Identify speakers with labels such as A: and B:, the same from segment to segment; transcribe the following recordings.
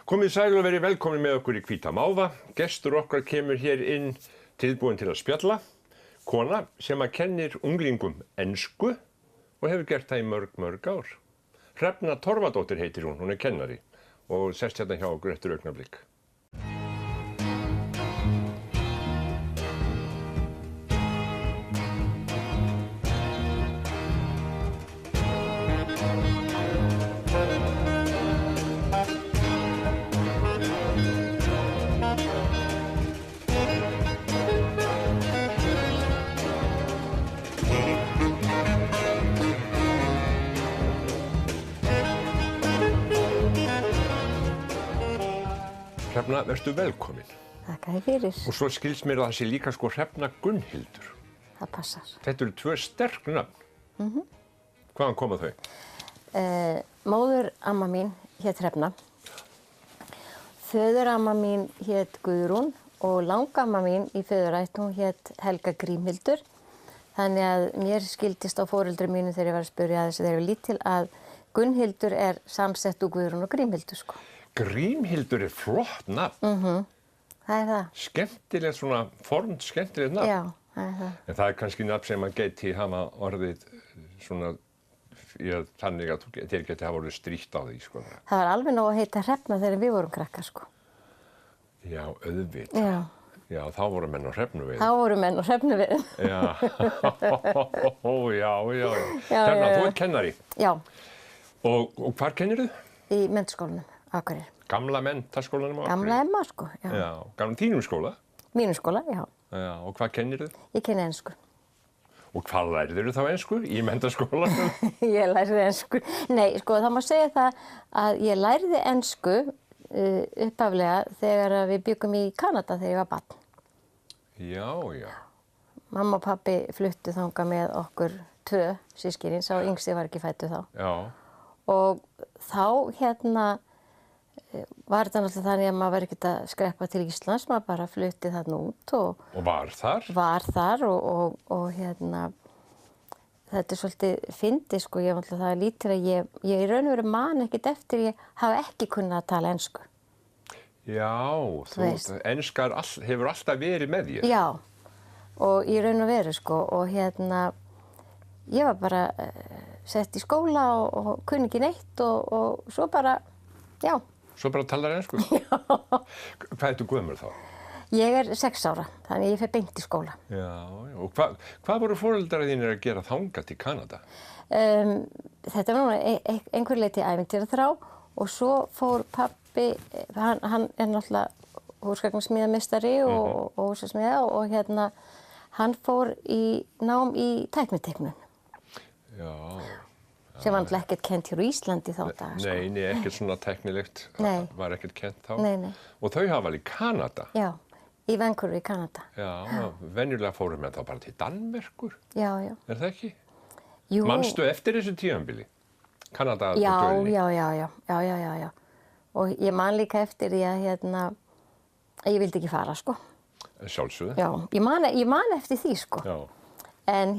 A: Komið sæl og verið velkomin með okkur í Hvíta máva. Gestur okkar kemur hér inn tilbúin til að spjalla. Kona sem að kennir unglingum ensku og hefur gert það í mörg ár. Hrefna Torfadóttir heitir hún er kennari og sest hérna hjá okkur eftir augnablik. Hrefna, vertu velkomin.
B: Þakka þér fyrir.
A: Og svo skilst mér að það sé líka Hrefna Gunnhildur.
B: Það passar.
A: Þetta eru tvö sterk nöfn. Hvaðan koma þau?
B: Móður amma mín hét Hrefna. Föður amma mín hét Guðrún og langamma mín í föðurætt hún hét Helga Grímhildur. Þannig að mér skildist á foreldrum mínu þegar ég var að spyrja þess að þeir eru lítil að Gunnhildur er samsett úr Guðrún og Grímhildur sko.
A: Grímhildur er flott nafn.
B: Það er það.
A: Skemmtilegt svona formt skemmtilegt nafn.
B: Já, það er það.
A: En það er kannski nafn sem að geti hafa orðið svona, þannig að þér geti hafa orðið strítt á því, sko.
B: Það var alveg nóg að heita Hrefna þegar við vorum krakkar, sko.
A: Já, auðvitað. Já, þá voru menn á Hrefnuveiðum.
B: Þá voru menn á Hrefnuveiðum.
A: Já, já. Hrefna, þú ert kennari.
B: Já.
A: Og hvar kennir þú?
B: Í Menntaskólanum, Akureyri.
A: Gamla Menntaskólanum á Akureyri?
B: Gamla Emma, sko, já.
A: Já, gamla þínum skóla?
B: Mínum skóla, já.
A: Já, og hvað kennir þú?
B: Ég kenni ensku. Og
A: hvað lærðir þú þá ensku í Menntaskólanum?
B: Ég lærði ensku. Nei, sko, það má segja það að ég lærði ensku upphaflega þegar við byggum í Kanada þegar ég var barn.
A: Já.
B: Mamma og pabbi fluttu þangað með okkur 2 systkinin, sá yngsti var ekki fæddur þá.
A: Já.
B: Og þá var þetta náttúrulega þannig að maður var ekkert að skreppa til Íslands, maður bara flutti þarna út og
A: var þar?
B: Var þar og þetta er svolítið fyndið sko, ég náttúrulega það er lítið að ég í raun og veru man ekkert eftir ég hafa ekki kunnað að tala ensku.
A: Já, enska hefur alltaf verið með þér.
B: Já, og í raun og veru sko og ég var bara sett í skóla og kunni ekki neitt og svo bara, já.
A: Svo bara talar ensku?
B: Já.
A: Hvað ertu gömul þá?
B: Ég er 6 ára, þannig ég fer beint í skóla.
A: Já. Og hvað voru foreldrar þínir að gera þangað til Kanada?
B: Þetta var núna einhver leyti ævintýraþrá og svo fór pabbi, hann er náttúrulega húsgagnarsmíðameistari og húsasmíða og hann fór í nám í tækniteiknun.
A: Já.
B: Sem var náttúrulega ekkert kennt hér á Íslandi þá daga. Sko.
A: Nei, ekkert svona teknilegt, var ekkert kennt þá.
B: Nei.
A: Og þau hafa alveg í Kanada?
B: Já, í Vancouver í Kanada.
A: Já, venjulega fórum við þá bara til Danmerkur?
B: Já.
A: Er það ekki?
B: Jú.
A: Manstu eftir þessu tímabili? Kanada og
B: döðinni? Já. Og ég man líka eftir því að ég vildi ekki fara, sko.
A: Sjálfsögðu?
B: Já, ég man eftir því, sko.
A: Já.
B: En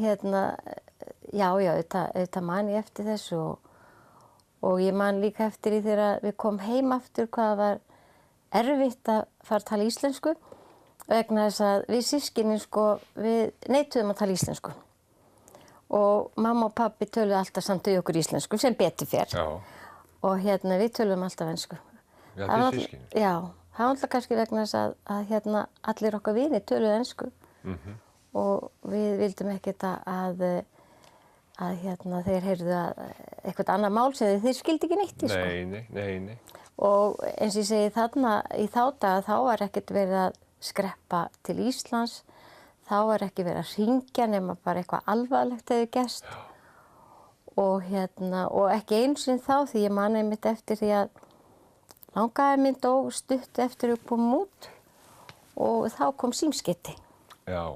B: auðvitað man ég eftir þessu og ég man líka eftir því þegar við komum heim aftur hvað var erfitt að fara að tala íslensku vegna þess að við systkinin sko, við neituðum að tala íslensku og mamma og pabbi töluðu alltaf samt við okkur íslensku sem betur fer.
A: Já.
B: Og við töluðum alltaf ensku.
A: Já, þið systkinin? Já,
B: það var alltaf kannski vegna þess að allir okkar vinir töluðu ensku. Og við vildum ekkert að þeir heyrðu eitthvað annað mál sem þeir skildi ekki neitt í, sko.
A: Nei.
B: Og eins og ég segi þarna, í þá daga, þá var ekkert verið að skreppa til Íslands, þá var ekki verið að hringja nema bara eitthvað alvarlegt hefði gerst. Og ekki einu sinni þá, því ég man einmitt eftir því að langafi minn dó stutt eftir upp og út og þá kom símskeyti.
A: Já,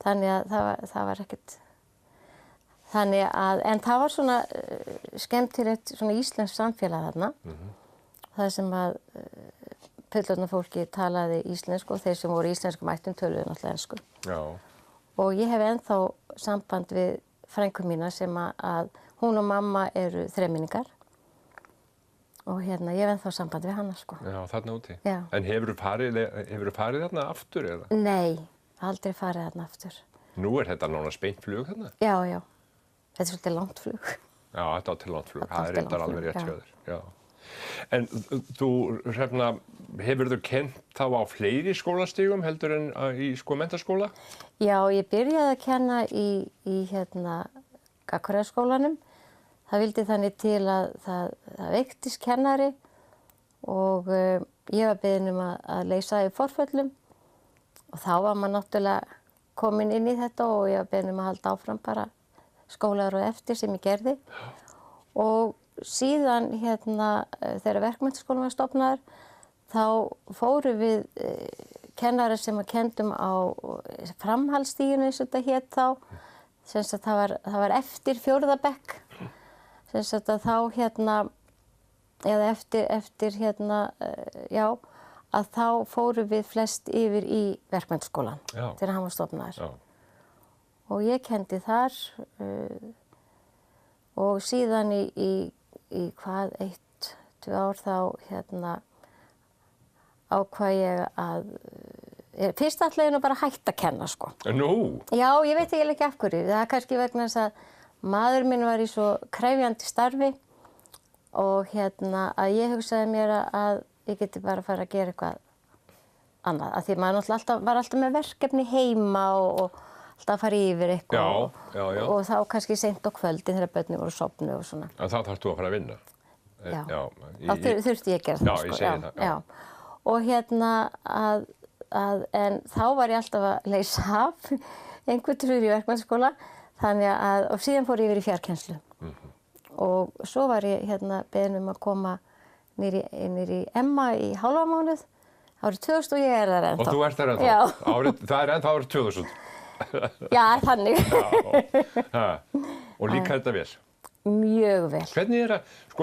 B: þannig að það var ekkert, en það var svona skemmtilegt svona íslenskt samfélag þarna. Það sem að fullorðna fólki talaði íslensku og þeir sem voru íslenskum ættum töluðu náttúrulega ensku.
A: Já.
B: Og ég hef ennþá samband við frænku mína sem að hún og mamma eru þremenningar og ég hef ennþá samband við hana, sko.
A: Já, þarna úti.
B: Já.
A: En hefurðu farið þarna aftur eða?
B: Nei, aldrei farið þarna aftur.
A: Nú er þetta nánast beint flug þarna?
B: Já, já. Þetta er svolítið langt flug.
A: Já, þetta er til langt flug.
B: Þetta
A: Það er reyndar alveg rétt hjá þér. Já. En þú, Hrefna, hefurðu kennt þá á fleiri skólastigum heldur en í menntaskóla?
B: Já, ég byrjaði að kenna í Gagnfræðaskólanum. Það vildi þannig til að það veiktist kennari og ég var beðin að leysa í forföllum og þá var maður náttúrulega komin inn í þetta og ég var beðin að halda áfram bara skólaár og eftir sem ég gerði. Og síðan þegar verkmenntaskólinn var stofnaður þá fórum við kennarar sem að kenndum á framhaldsstiginu eins og þetta hét þá. Sem sagt það var eftir 4. bekk. Sem sagt að þá eða eftir já, að þá fórum við flest yfir í verkmenntaskólann þegar hann var stofnaður. Já. Og ég kenndi þar og síðan í hvað 1-2 ár þá ákvað ég að fyrst ætlaði ég nú bara að hætta að kenna, sko.
A: Nú?
B: Já, ég veit ekki af hverju. Það er kannski vegna þess að maður minn var í svo krefjandi starfi og að ég hugsaði mér að ég geti bara að fara að gera eitthvað annað. Af því maður náttúrulega var alltaf með verkefni heima og alltaf að fara yfir eitthvað.
A: Já.
B: Og þá kannski seint á kvöldin þegar börnin voru sofnuð og svona.
A: En þá þarfst þú að fara að vinna?
B: Já. Þá þurfti ég að gera það,
A: sko. Já, ég segi það.
B: Já. Og en þá var ég alltaf að leysa af einhvern trúr í verkmenntaskóla og síðan fór ég yfir í fjarkennslu. Og svo var ég beðin að koma niður í Emma í hálfa mánuð árið 2000 og ég er þar ennþá.
A: Og þú ert þar ennþá?
B: Já.
A: Það er ennþá árið 2000?
B: Já, þannig.
A: Já. Og líka þetta vel?
B: Mjög vel.
A: Hvernig er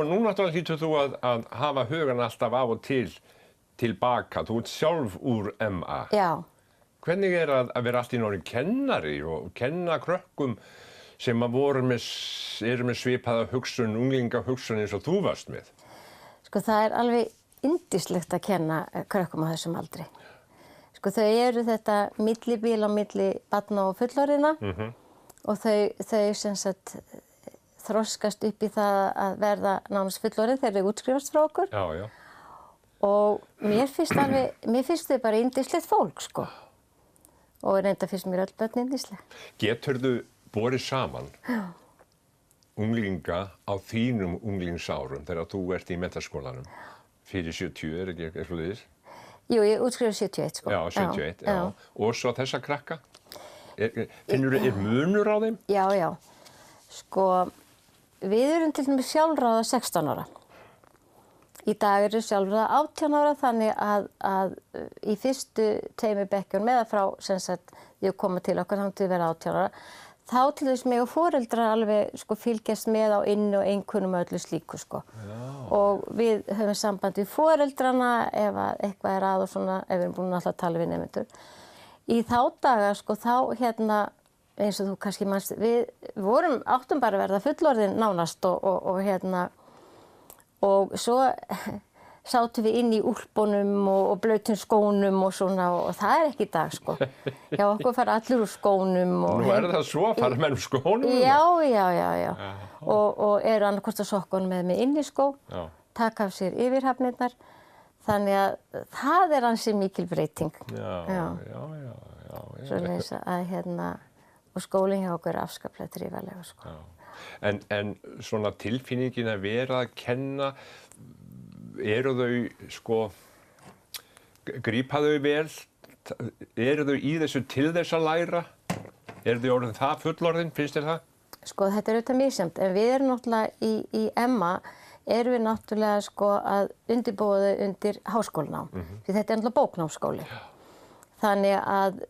A: nú náttúrulega hlýtur þú að hafa hugan alltaf af og tilbaka. Þú ert sjálf úr MA.
B: Já.
A: Hvernig er að vera allt í náttúrulega kennari og kenna krökkum sem eru með svipaða hugsun, unglingahugsun eins og þú varst með?
B: Sko það er alveg yndislegt að kenna krökkum á þessum aldri. Sko þau eru þetta millibíl á milli barna og fullorðinna og þau sem sagt þroskast upp í það að verða nánast fullorðin þegar þau útskrifast frá okkur.
A: Já, já.
B: Og mér finnst þau bara yndislegt fólk, sko. Og reynda finnst mér öll börn yndisleg. Geturðu
A: borið saman unglinga á þínum unglingsárum þegar þú ert í menntaskólanum fyrir 70, er ekki eitthvað liðis?
B: Jú, ég útskrifaði 71, sko.
A: Já, 71, já. Og svo þessa krakka? Finnurðu, munur á þeim?
B: Já, já. Sko, við erum til dæmis sjálfráða 16 ára. Í dag eru sjálfráða 18 ára þannig að í fyrstu 2 bekkjunum eða frá sem sagt ég koma til okkar þá til að vera 18 ára þá til þess mig og foreldrar alveg sko fylgjast með á inn- og einkunnum og öllu slíku sko. Já. Og við höfum samband við foreldrana ef eitthvað er að og svona ef við erum búin alltaf að tala við nemendur. Í þá daga sko þá eins og þú kannski manst við áttum bara að verða fullorðin nánast og svo sátum við inn í úlpunum og blautum skónum og svona og það er ekki í dag sko. Já, okkur fara allir úr skónum.
A: Nú er það svo, fara menn úr skónum?
B: Já. Og eru annarkvort að sokkunum með inn í skó, taka af sér yfirhafnirnar. Þannig að það er ansi mikil breyting. Já. Svo leysa að og skólinn hjá okkur er afskaplega drífarlega sko.
A: En svona tilfinningin að vera að kenna, eru þau sko, grípa þau vel, eru þau í þessu til þess að læra, eru þau orðin það fullorðin, finnst þér það? Sko
B: þetta er auðvitað misjafnt, en við erum náttúrulega í Emma, erum við náttúrulega sko að undirbúa þau undir háskólanám, því þetta er náttúrulega bóknámsskóli. Þannig að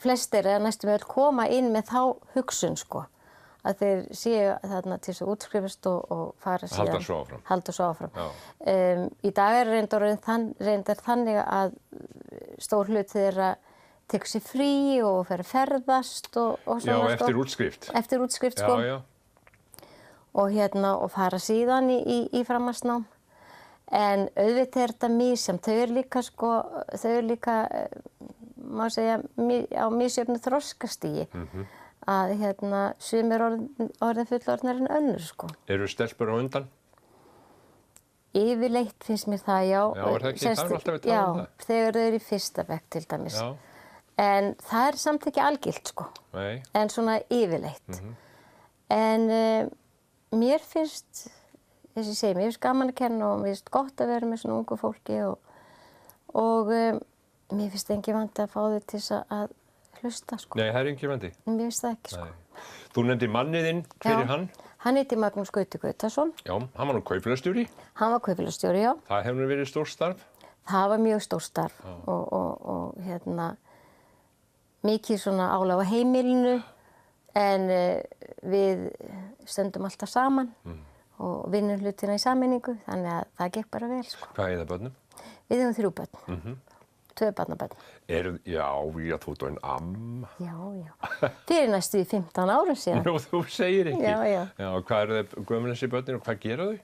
B: flestir eða næstum öll koma inn með þá hugsun sko. Að þeir séu þarna til þess að útskrifast og fara síðan. Halda svo áfram. Í dag er reyndar þannig að stór hluti þeirra tekur sér frí og fer að ferðast og svona.
A: Já, eftir útskrift.
B: Eftir útskrift sko.
A: Já.
B: og fara síðan í framhaldsnám. En auðvitað er þetta misjafnt. Þau eru líka, má segja, á misjöfnu þroskastigi. Að sumir orðin fullorðnir en önnur, sko.
A: Eru stelpur á undan?
B: Yfirleitt finnst mér það, já.
A: Já, er það ekki? Það er alltaf að tala um það.
B: Já, þegar þau eru í fyrsta bekk til dæmis.
A: Já.
B: En það er samt ekki algilt, sko.
A: Nei.
B: En svona yfirleitt. En mér finnst, þess að ég segi, mér finnst gaman að kenna og mér finnst gott að vera með svona ungu fólki og mér finnst engin vandi að fá þau til að hlusta, sko.
A: Nei, það er engin vandi?
B: Mér finnst það ekki, sko.
A: Nei. Þú nefndi manniðinn, hver er hann?
B: Hann heiti Magnús Gauti Gautason.
A: Já, hann var nú kaupfélagsstjóri.
B: Hann var kaupfélagsstjóri, já.
A: Það hefur verið stórt starf?
B: Það var mjög stórt starf og mikið svona álag á heimilinu en við stöndum alltaf saman og vinnum hlutina í sameiningu þannig að það gekk bara vel, sko.
A: Hvað er það börnum?
B: Við höfum 3 börn. 2 barnabörn.
A: Já, þú ert orðin amma.
B: Já. Fyrir næstu í 15 árum síðan.
A: Nú, þú segir ekki.
B: Já.
A: Já, hvað eru þau gömul þessi börnin og hvað gera þau?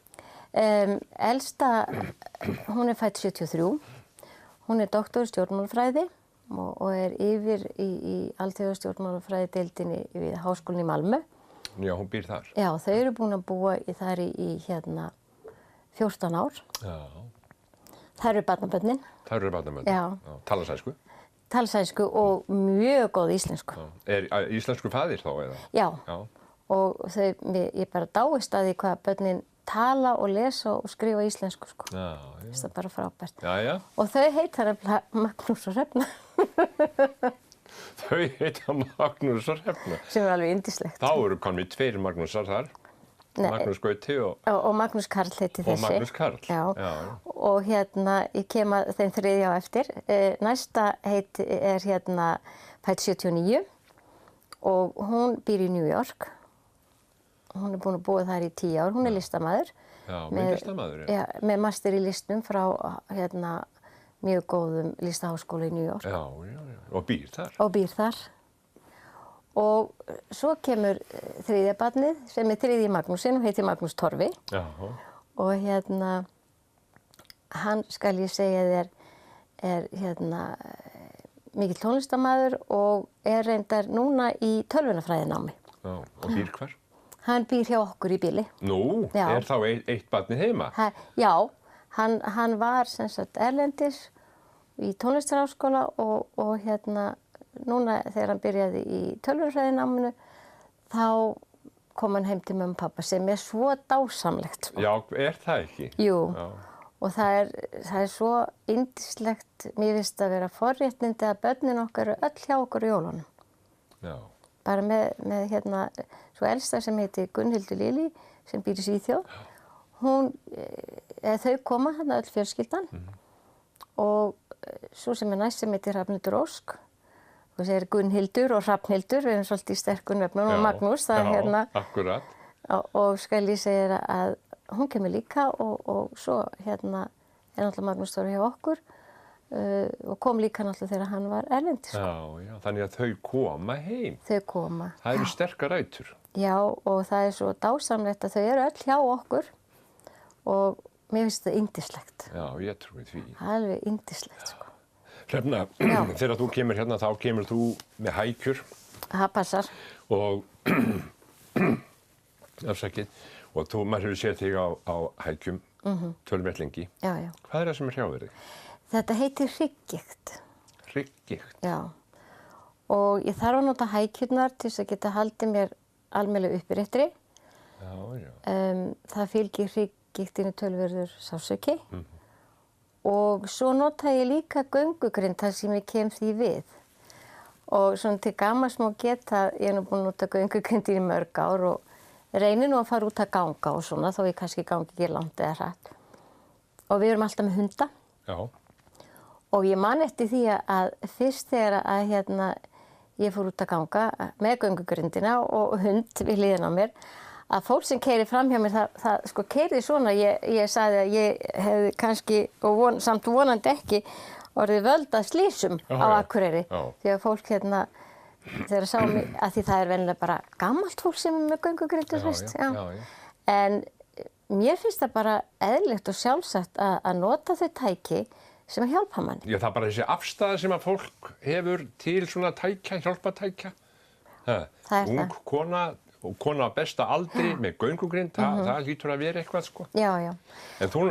B: Elsta, hún er fædd 73. Hún er doktor í stjórnmálafræði og er yfir í alþjóðastjórnmálafræði-deildinni við Háskólann í Malmö.
A: Já, hún býr þar.
B: Já, þau eru búin að búa þar í 14 ár.
A: Já.
B: Það eru barnabörnin.
A: Það eru barnabörnin?
B: Já.
A: Tala sænsku?
B: Tala sænsku og mjög góð íslensku.
A: Já. Er íslensku faðir þá eða?
B: Já. Og ég bara dáist að því hvað börnin tala og lesa og skrifa íslensku, sko.
A: Já.
B: Það er bara frábært.
A: Já.
B: Og þau heita Magnús og Hrefna.
A: Þau heita Magnús og Hrefna?
B: Sem er alveg yndislegt.
A: Þá eru komið 2 Magnúsar þar. Magnús Gauti
B: og Magnús Karl heiti þessi.
A: Og Magnús Karl.
B: Já. Og ég kem að þeim 3. á eftir. Næsta er fædd 79 og hún býr í New York. Hún er búin að búa þar í 10 ár. Hún er listamaður.
A: Já, listamaður,
B: já. Með master í listum frá mjög góðum listaháskóla í New York.
A: Já. Og býr þar.
B: Og býr þar. Og svo kemur 3. barnið sem er 3. Magnúsinn og heitir Magnús Torfi.
A: Já.
B: Og hann skal ég segja er mikill tónlistarmaður og er reyndar núna í tölvunarfræðinámi.
A: Já, og býr hvar?
B: Hann býr hjá okkur í bíli.
A: Nú, já. Er þá eitt barnið heima?
B: Já, hann var sem sagt erlendis í tónlistarháskóla og núna þegar hann byrjaði í tölvunarfræðináminu þá kom hann heim til mömmu og pappa sem er svo dásamlegt, sko.
A: Já, er það ekki?
B: Jú. Já. Og það er svo yndislegt, mér finnst að vera forréttindi að börnin okkar eru öll hjá okkur í jólunum.
A: Já.
B: Bara með svo elsta sem heitir Gunnhildur Lili sem býr í Svíþjóð. Þau koma öll fjölskyldan og svo sem er næst sem heitir Hrafnhildur Ósk. Og það er Gunnhildur og Hrafnhildur, við erum svolítið í sterkum nöfnum og Magnús.
A: Já, akkurat.
B: Og skal ég segja að hún kemur líka og svo er náttúrulega Magnús Þóri hjá okkur og kom líka náttúrulega þegar hann var erlendis.
A: Já, þannig að þau koma heim.
B: Þau koma.
A: Það eru sterkar rætur.
B: Já, og það er svo dásamlegt að þau eru öll hjá okkur og mér finnst það yndislegt.
A: Já, ég trúi því.
B: Það er alveg yndislegt, sko.
A: Hrefna, þegar þú kemur hérna, þá kemur þú með hækjur.
B: Það passar.
A: Og, og maður hefur séð þig á hækjum töluvert lengi.
B: Já.
A: Hvað er það sem er hjá þig?
B: Þetta heitir hrygggigt.
A: Hrygggigt?
B: Já. Og ég þarf að nota hækjurnar til þess að geta haldið mér almennilega uppréttri.
A: Já.
B: Það fylgir hrygggigtinu töluverður sársauki. Og svo nota ég líka göngugrind þar sem ég kem því við. Og svona til gamans má geta, ég er nú búin að nota göngugrindir í mörg ár og reynir nú að fara út að ganga og svona, þó ég kannski gangi ekki langt eða hratt. Og við erum alltaf með hunda.
A: Já.
B: Og ég man eftir því að fyrst þegar að ég fór út að ganga með göngugrindina og hund við hliðina á mér, að fólk sem keyrir fram hjá mér, það sko keyrði svona, ég sagði að ég hefði kannski, og samt vonandi ekki, orðið völd að slísum á Akureyri. Því að fólk þegar sá mig, að því það er venjulega bara gamalt fólk sem er með göngugrindur, veist. En mér finnst það bara eðlilegt og sjálfsagt að nota þau tæki sem að hjálpa manni.
A: Já, það er bara þessi afstæða sem að fólk hefur til svona tækja, hjálpatækja.
B: Það er
A: Ung kona og kona á besta aldri með göngugrind, það hlýtur að vera eitthvað, sko.
B: Já, já.
A: En þú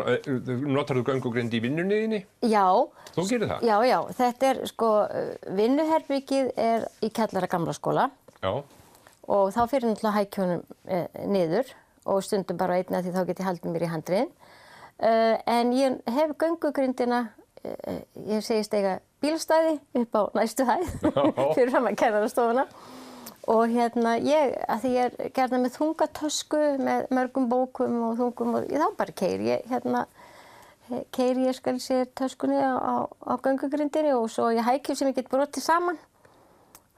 A: notar þú göngugrind í vinnunni þinni?
B: Já.
A: Þú gerir það?
B: Já, já. Þetta er, sko, vinnuherbergið er í kjallara gamla skóla.
A: Já.
B: Og þá fyrir náttúrulega hækjunum niður og stundum bara einni að því þá get ég haldið mér í handriðin. En ég hef göngugrindina, ég segist eiga bílastæði upp á næstu hæð fyrir fram að kennarastofuna. Og ég, að því ég er gerða með þungatösku með mörgum bókum og þungum og þá bara keyri ég skal sér töskunni á göngugrindinni og svo ég hækju sem ég get brotið saman.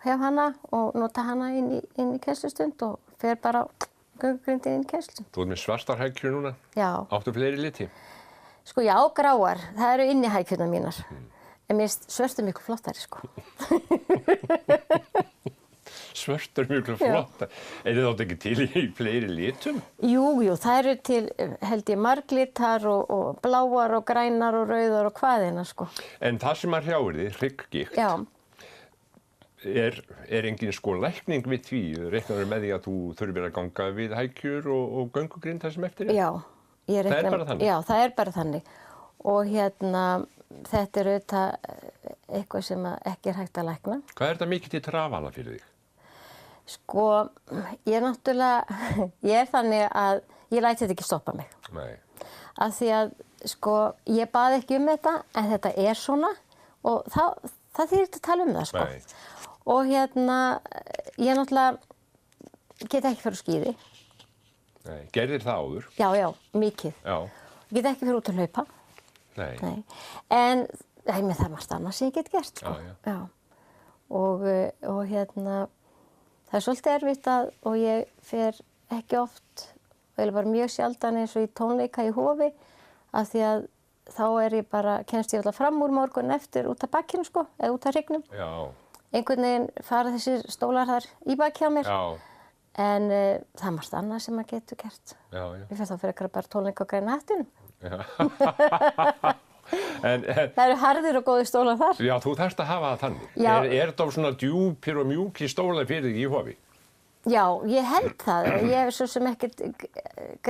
B: Hef hana og nota hana inn í kennslustund og fer bara á göngugrindinni inn í kennslu.
A: Þú ert með svartar hækjur núna?
B: Já.
A: Áttu fleiri liti?
B: Sko já, gráar. Það eru inni hækjurnar mínar. En mér svörstu miklu flottari, sko.
A: Svört mjög flottar. Er það ekki til í fleiri litum?
B: Jú, það eru til, held ég, marglitar og bláar og grænar og rauðar og hvaðina, sko.
A: En það sem að hrjáir þig, hrygggigt, er engin sko lækning við því? Reiknar með því að þú þurfir að ganga við hækjur og göngugrind það sem eftir er?
B: Já.
A: Það er bara þannig?
B: Já, það er bara þannig. Og þetta er auðvitað eitthvað sem ekki er hægt að lækna.
A: Hvað er þetta mikið til trafala fyrir þig?
B: Sko, ég er þannig að ég læti þetta ekki stoppa mig.
A: Nei.
B: Af því að, sko, ég bað ekki þetta, en þetta er svona og það þýðir ekki að tala um það, sko.
A: Nei.
B: Og ég get ekki fyrir skíði.
A: Nei. Gerðir það áður?
B: Já, mikið.
A: Já.
B: Ég get ekki fyrir út að hlaupa.
A: Nei.
B: Nei. En það er margt annað sem ég get gert, sko.
A: Já.
B: Og það er svolítið erfitt og ég fer ekki oft, eða bara mjög sjaldan eins og í tónleika í Hofi, af því að þá kemst ég alltaf fram úr morgun eftir út af bakkinu, sko, eða út af hryggnum.
A: Já.
B: Einhvern veginn fara þessir stólar þar í bakki á mér.
A: Já.
B: En það er margt annað sem maður getur gert.
A: Já.
B: Ég fer þá fyrir bara tónleika á Græna hattinum.
A: Já.
B: Það eru harðir og góðir stólar þar.
A: Já, þú þarft að hafa það þannig.
B: Já.
A: Er þetta svona djúpir og mjúkir stólar fyrir þig í Hofi?
B: Já, ég held það. Ég hef svo sem ekkert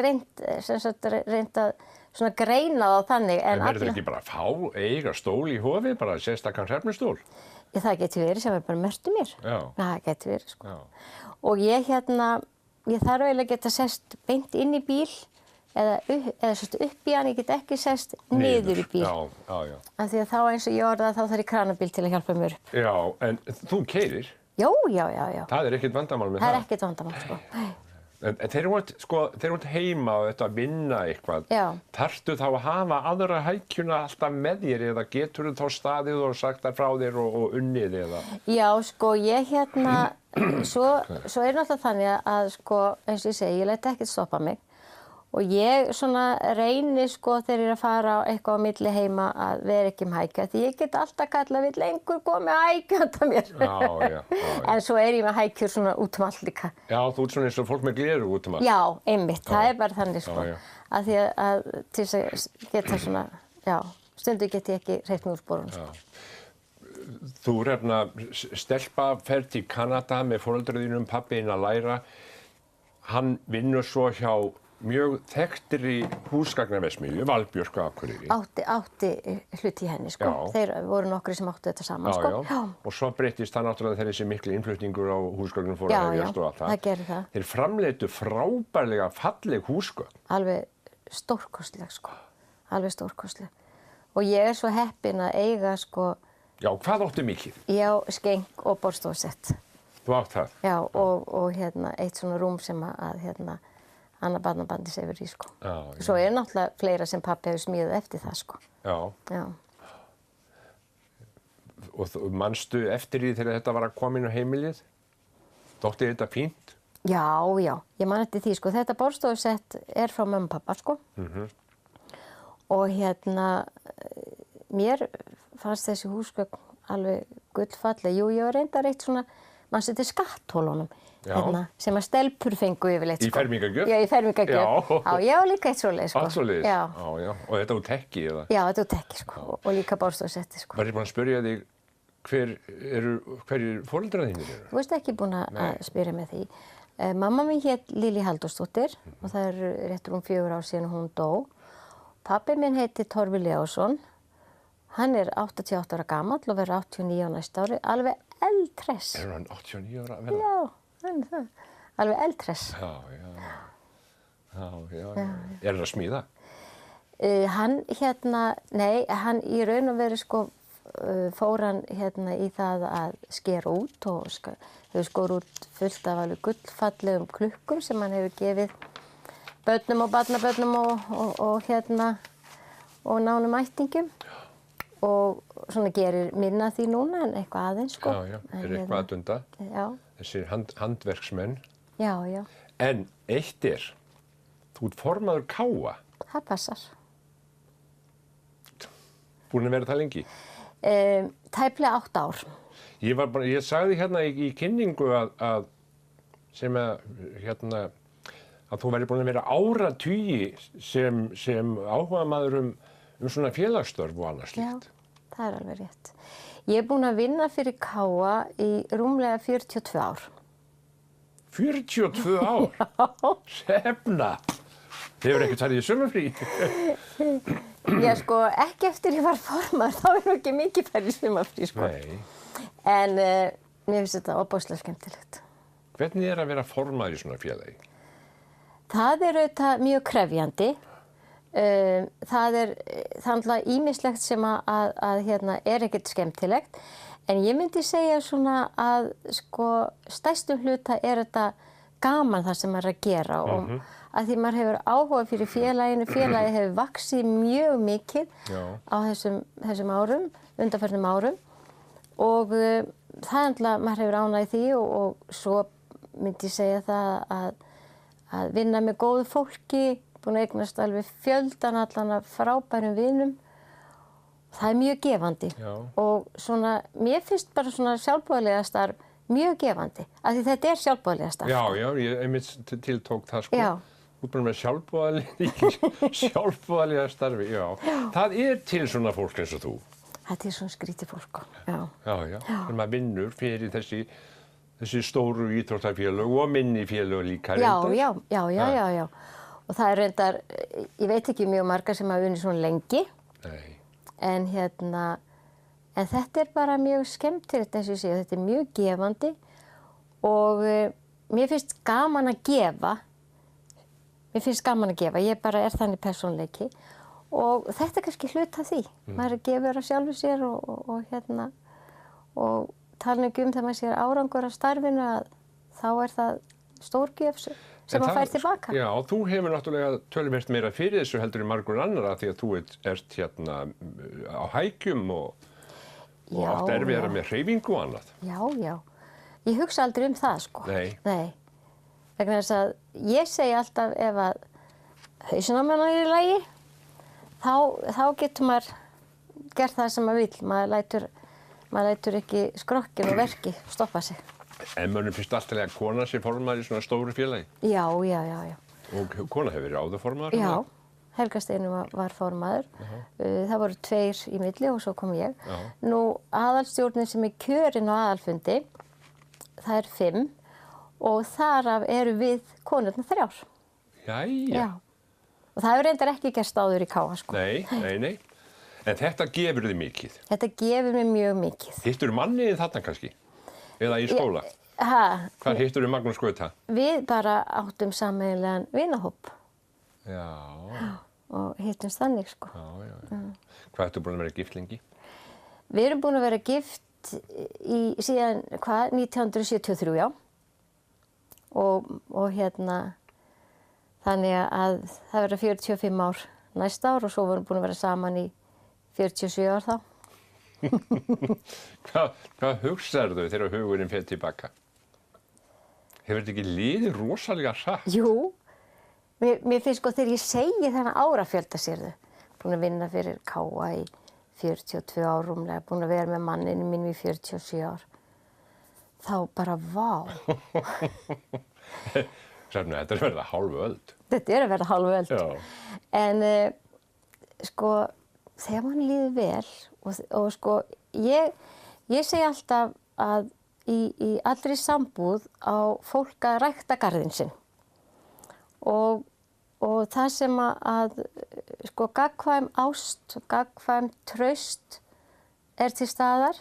B: reynt að svona greina það þannig.
A: En verður ekki bara að eiga stól í Hofi, bara sérstakann hrefnustól?
B: Það getur verið sem er bara mörtu mér.
A: Já.
B: Það getur verið, sko.
A: Já.
B: Og ég þarf eiginlega að geta sest beint inn í bíl eða sest upp í hann, ég get ekki sest niður í bíl.
A: Já.
B: Af því að þá eins og ég orða þá þarf ég kranabíl til að hjálpa mér upp.
A: Já, en þú keyrir?
B: Já.
A: Það er ekkert vandamál með það?
B: Það er ekkert vandamál, sko.
A: En þeir eru heima og þetta að vinna eitthvað.
B: Já.
A: Þarftu þá að hafa aðra hækjuna alltaf með þér eða getur þú þá staðið og sagt þær frá þér og unnið eða?
B: Já, sko, ég svo er náttúrulega þannig að, sko, eins og ég segi, ég læt ekkert stoppa mig. Og ég svona reyni, sko, þegar ég er að fara eitthvað á milli heima að vera ekki hækja. Því ég get alltaf kallað vill einhver komið að hækja þetta mér.
A: Já.
B: En svo er ég með hækjur svona út allt líka.
A: Já, þú ert svona eins og fólk með gleru út allt.
B: Já, einmitt. Það er bara þannig, sko.
A: Já.
B: Að því að til þess að geta svona, stundu get ég ekki hreyft mig úr sporunum, sko.
A: Þú stelpa fer til Kanada með foreldrar þínum, pabbi að læra. Hann vinnur svo hjá mjög þekktri húsgagnaverksmiðju, Valbjörk á Akureyri.
B: Átti hluti í henni, sko.
A: Já.
B: Þeir voru nokkri sem áttu þetta saman, sko.
A: Já. Og svo breyttist það náttúrulega þegar þessi mikli innflutningur á húsgögnum fór að hefjast og allt það.
B: Já, það gerir það.
A: Þeir framleiddu frábærlega falleg húsgögn.
B: Alveg stórkostleg, sko. Alveg stórkostleg. Og ég er svo heppin að eiga, sko.
A: Já, hvað áttu mikið?
B: Já, skeng og borðstofusett.
A: Þú átt það?
B: Já, og eitt svona rúm sem Anna barnabandi sefur í, sko.
A: Já.
B: Svo er náttúrulega fleira sem pabbi hefur smíðað eftir það, sko.
A: Já. Og manstu eftir því þegar þetta var að koma inn á heimilið? Þótti þetta fínt?
B: Já. Ég man eftir því, sko. Þetta borðstofusett er frá mömmu og pabba, sko. Og mér fannst þessi húsgögn alveg gullfalleg. Jú, ég var reyndar eitt svona manstu til skatthólunum,
A: Já.
B: sem að stelpur fengu yfirleitt,
A: Í fermingargjöf?
B: Já, í fermingargjöf.
A: Já.
B: Já, ég var líka eitt svoleiðis, sko.
A: Allt svoleiðis?
B: Já.
A: Já. Og þetta úr tekki, eða?
B: Já, þetta úr tekki, sko, og líka borðstofsetti, sko.
A: Var ég búin að spyrja þig hverjir foreldrar þínir eru?
B: Þú veist ekki búin að spyrja með því. Mamma mín hét Lilja Halldórsdóttir og það er réttur 4 ár síðan hún dó. Pabbi minn heiti Torfi Leósson. Hann er 88 ára gamall og verður 89 á næsta ári. Alveg eldhress.
A: Er hann 89 ára að vera?
B: Já, hann er það. Alveg eldhress.
A: Já. Er hann að smíða?
B: Hann hann í raun og veru sko fór hann í það að skera út og hefur skor út fullt af alveg gullfallegum klukkum sem hann hefur gefið börnum og barnabörnum og nánum ættingum og svona gerir minna því núna en eitthvað aðeins sko.
A: Já, eitthvað aðdunda.
B: Já.
A: Þessir handverksmenn.
B: Já.
A: En eitt þú ert formaður Káa.
B: Það passar.
A: Búin að vera það lengi?
B: Tæplega 8 ár.
A: Ég sagði hérna í kynningu að þú væri búin að vera áratugi sem áhugamaður um svona félagsstörf og annað slíkt.
B: Já, það er alveg rétt. Ég er búin að vinna fyrir Káa í rúmlega 42 ár.
A: 42 ár?
B: Já.
A: Sefna! Hefur ekkert farið í sumarfrí?
B: Já, sko, ekki eftir ég var formaður, þá er ekki mikið farið í sumarfrí, sko.
A: Nei.
B: En mér finnst þetta ofboðslega skemmtilegt.
A: Hvernig er að vera formaður í svona félagi?
B: Það er auðvitað mjög krefjandi. Það er náttúrulega ýmislegt sem er ekkert skemmtilegt. En ég myndi segja svona að, sko, stærstum hluta er þetta gaman það sem maður er að gera og að því maður hefur áhuga fyrir félaginu. Félagið hefur vaxið mjög mikið á þessum árum, undanförnum árum og það er náttúrulega, maður hefur ánægð í því og svo myndi ég segja það að vinna með góðu fólki, búin að eignast alveg fjöldan allan af frábærum vinum. Það er mjög gefandi og svona, mér finnst bara svona sjálfboðaliða starf mjög gefandi, af því þetta er sjálfboðaliða starf.
A: Já, ég einmitt tiltók það sko.
B: Já.
A: Út bara með sjálfboðaliða starfi, já. Það er til svona fólk eins og þú.
B: Það er til svona skrítið fólk, já.
A: Já. Sem að vinnur fyrir þessi stóru íþróttafélög og minni félög líka reyndar.
B: Já. Og það er reyndar, ég veit ekki mjög margar sem hafa unnið svona lengi.
A: Nei.
B: En þetta er bara mjög skemmtilegt eins og ég segja, þetta er mjög gefandi og mér finnst gaman að gefa. Ég bara er þannig persónuleiki og þetta er kannski hluti af því. Maður er gefur af sjálfu sér og tala ekki þegar maður sér árangur af starfinu að þá er það stórgjöf sem maður fær tilbaka.
A: Já, þú hefur náttúrulega töluvert meira fyrir þessu heldur en margur annara því að þú ert á hækjum og átt erfiðara með hreyfingu og annað.
B: Já. Ég hugsa aldrei það, sko.
A: Nei.
B: Vegna þess að ég segi alltaf ef að hausinn á mann er í lagi, þá getur maður gert það sem maður vill. Maður lætur ekki skrokkin og verki stoppa sig.
A: En mönnum finnst alltaf að kona sé formaður í svona stóru félagi?
B: Já.
A: Og kona hefur verið áður formaður?
B: Já, Helga Steinum var formaður. Það voru 2 í milli og svo kom ég. Nú, aðalstjórnin sem er kjörin á aðalfundi, það er 5. Og þar af eru við konurnar 3.
A: Jæja.
B: Og það hefur reyndar ekki gerst áður í Káa, sko.
A: Nei. En þetta gefur þig mikið?
B: Þetta gefur mér mjög mikið.
A: Hittur manniðin þarna kannski? Eða í skóla? Hvað hittur Magnús Gauta?
B: Við bara áttum sameiginlegan vinahóp.
A: Já.
B: Og hittumst þannig, sko.
A: Já. Hvað ertu búin að vera gift lengi?
B: Við erum búin að vera gift síðan, 1973, já. Og þannig að það verða 45 ár næsta ár og svo vorum búin að vera saman í 47 ár þá.
A: Hvað hugsarðu þegar hugurinn fer tilbaka? Hefur þetta ekki liðið rosalega hratt?
B: Jú, mér finnst sko þegar ég segi þennan árafjölda sérðu, búin að vinna fyrir Káa í 42 ár rúmlega, búin að vera með manninu mínum í 47 ár. þá bara vá.
A: Hrefna, þetta er verið að hálfu öld.
B: Þetta er að verða hálfu öld.
A: Já.
B: En sko, þegar mann líður vel og sko, ég segi alltaf að í allri sambúð á fólk að rækta garðinn sinn. Og það sem að sko, gagnkvæm ást, gagnkvæm traust er til staðar,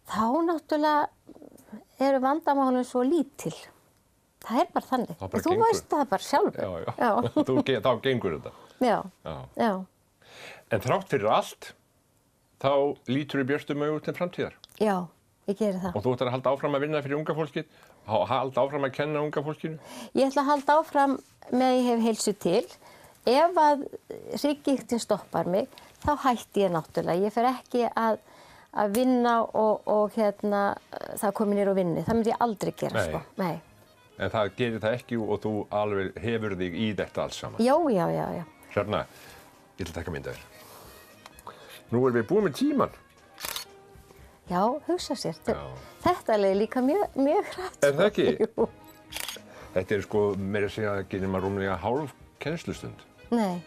B: þá náttúrulega eru vandamálin svo lítil. Það er bara þannig. Og þú veist það bara sjálfur.
A: Já. Þá gengur þetta.
B: Já.
A: En þrátt fyrir allt, þá lítur við björtum augu til framtíðar.
B: Já, ég geri það.
A: Og þú ætlar að halda áfram að vinna fyrir unga fólkið, halda áfram að kenna unga fólkinu?
B: Ég ætla að halda áfram með ég hef heilsu til. Ef að hrygggigtin stoppar mig, þá hætti ég náttúrulega. Ég fer ekki að vinna og það komi niður og vinni. Það myndi ég aldrei gera, sko. Nei.
A: En það gerir það ekki og þú alveg hefur þig í þetta alls saman.
B: Já.
A: Hrefna, ég ætla að taka mynda þér. Nú erum við búin með tíman.
B: Já, hugsa sér. Þetta er líka mjög hratt.
A: Er það ekki?
B: Jú.
A: Þetta er sko meira að segja ekki nema rúmlega hálf kennslustund.
B: Nei.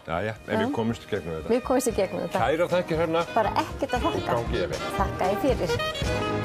A: Jæja, en við komumst í gegnum þetta.
B: Við komumst í gegnum þetta.
A: Kæra þakkir, Hrefna.
B: Bara ekkert að þakka.
A: Gangi þér vel.
B: Þakka ég fyrir.